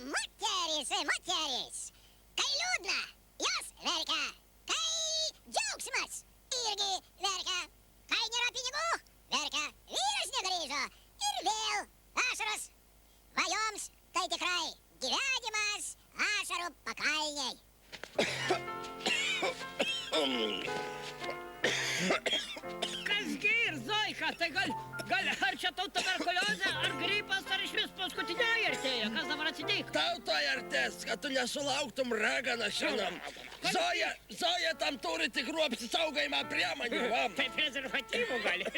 moteris. Kai liūdna, jos verkia. Kai džiaugsmas, irgi verkia. Kai nėra pinigų, verkia. Vyras negrįžo ir vėl ašaros. Va joms tai tikrai gyvenimas ašarų pakalniai. Kasgi ir Zoika, tai gal ar čia tau tuberkuliozė, ar gripas, ar išvis paskutinioji artėja? Kas dabar atsitik? Tau to artės, kad tu nesulauktum raganą šiandien. Zoja tam turi tikrų apsisaugojimo priemonių, va. Tai prezervatyvų gali.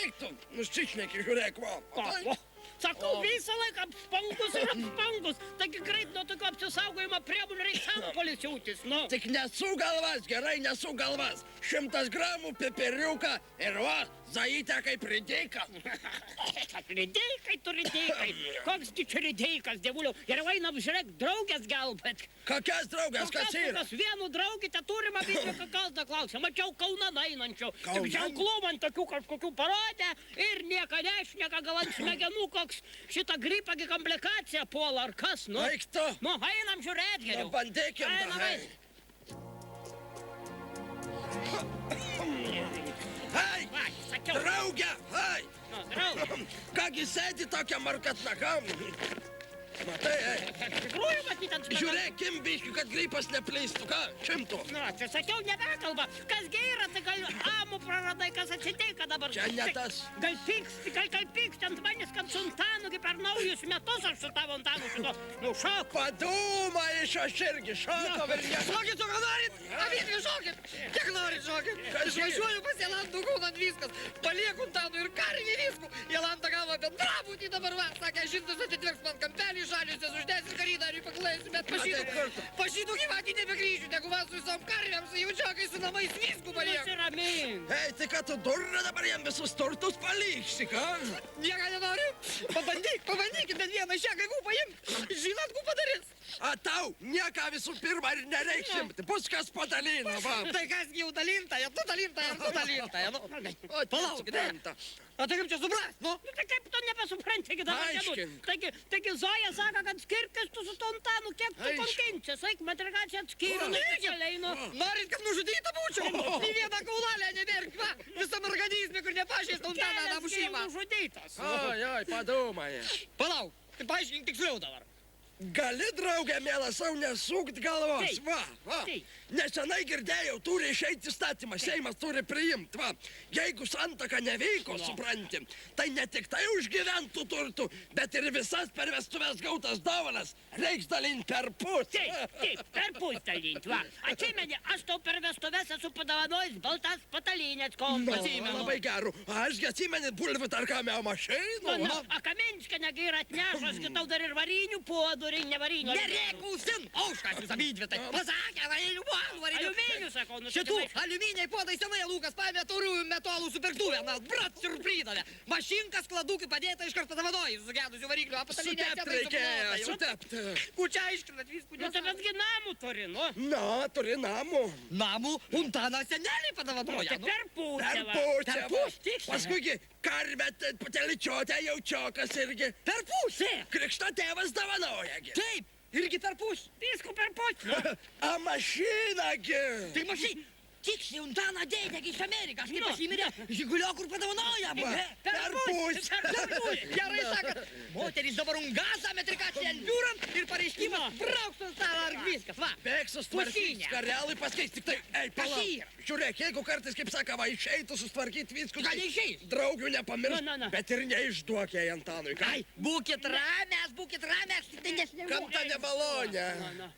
Eik tu, nuščišneki, žiūrėk, va. Sakau, visą laiką apspangus ir apspangus. Taigi greit nuo tokio apsisaugojimo priemonių reikia sampolis jautis, nu. Tik nesu galvas, gerai nesu galvas. 100 gramų pipiriuką ir va, Zaitė kaip rideikas. Rideikai tu rideikai. Koksgi čia rideikas, dievuliau. Ir einam, žiūrėk, draugės galbūt. Kokias draugės, kas yra? Kokias vienu draugite turim abidvi kokios da klausia. Mačiau Kaunan einančių. Tik ženklų man tokių kažkokių parodė ir nieka nešneka, gal ant smegenų koks šitą gripą komplikaciją puola ar kas, nu. Eik tu. Nu, einam žiūrėt geriau. Nu, bandykim tą. Hei, draugė, hei. Nu, draugė. Kągi sėdi tokia markatnakam. Matai, Tikrųjų, matyt, ant smegenų. žiūrėk, kimbiškių, kad gripas neplistų, ką, 100. Nu, čia sakiau, nebekalba. Kasgi yra, tai gal amų praradai, kas atsitinka dabar. Čia ne tas. Gal pyksti ant manęs, kad su Antanu, kaip per naujus metus aš su tavo Antanu šito, nu, šoku. Padūmai, aš irgi šoko, velnias. Šokit, ką norit? Abidvi šokit. Kiek norit šokit? Išvažiuoju pas Jelantą gaunant viskas. Palieku Antanų ir karvį viskų. Jelantą gavo apie drabutį dabar va. Sakė, žintas atitvirks man kampelį, šaliusias uždės ir karinariui paklaisiu, bet pašytų gyvatį nebegrįžiu, negu va su visom karviams, jaučiakai su namais viskų palieku. Nusiramink. Ei, tai ką tu durna dabar jam visus turtus paliksi, ką? Nieko nenoriu. Pabandykit, bet vieną šią gaigų paimti. Žinot, ką padarys? A tau nieką visų pirma ir nereiks imti, bus kas padalina, va. Tai kasgi jau dalintaja, tu dalintaja. O, palaukite. O tai kaip čia suprast, nu? Nu, tai kaip tu nebesupranti, taigi dabar Aiškink. Taigi Zoja sako, kad skirkis tu su to Antanu, kiek tu konkinčias, eik, metrikaciją atskyriu, nusikeliai, nu. Norit, kad nužudyta būčiau? Į vieną kaulalę neverk, va. Visam organizme, kur nepažįsta Antaną namušymą. Nužudytas. Oi, padūmai. Palauk, tai paaiškink tiksliau dabar. Gali, draugė, mėla, savo nesukt galvos, Taip. va. Taip. Nesenai girdėjau, turi išeiti įstatymas, Seimas turi priimti, va. Jeigu santaka nevyko, supranti, tai ne tik tai užgyventų turtų, bet ir visas per vestuves gautas dovanas reiks dalinti per pusę. Taip, per pusę dalinti, va. Atsimeni, aš tau per vestuves esu padovanojęs baltas patalinės kompas. Labai geru. Ašgi atsimeni bulvių tarkamę mašiną. Nu, a Kaminskė negi ir atnešęs, kad tau dar ir varinių puodų, ir nevarinių. Nereik užsin, auškas jūs abidvi, tai pasakė, varinių puodų, varinių. Aliuminių, sakau, Šitų aliuminiai puodai senai Lukas paėmė tauriųjų metalų supirktuvę, na, brats ir pridavė. Mašinkas kladukai padėta iškart padovanojai, sugedusių variklių, Sutept reikėjo, sutept. Kur čia aiškinat viskų Nu, tai betgi namų turi, nu. Na, turi namų. Namų Antaną seneliai padovanoja. Tai per pusę, Per va. pusę. Per pusę, tiksliai. Paskuigi karvę, teličiotę, jaučiokas irgi. Per pusę. Krikšto tėvas davanoja. Taip, irgi per pusę. Visko per pusę. A mašinagi. Tai mašy, tiksliai Antaną dėdėgi iš Amerikos, kaip aš įmirė, žigulio kur padovanoja. Per pusę. Gerai sakot, moteris dabar ungazą metrikaciją ant biuram ir pareiškimas brauks ant stalo ar viskas, va. Bėg sustvarkyti, skarelai paskeis, tik tai, ei, palauk. Žiūrėk, jeigu kartais, kaip sakoma, išeitų sustvarkyti viską, Gal neišeis? draugių nepamiršk, Na. bet ir neišduok jai Antanui. Ai, būkit ramės, tai nesnevuokit. Kam ta nemalonė? Na.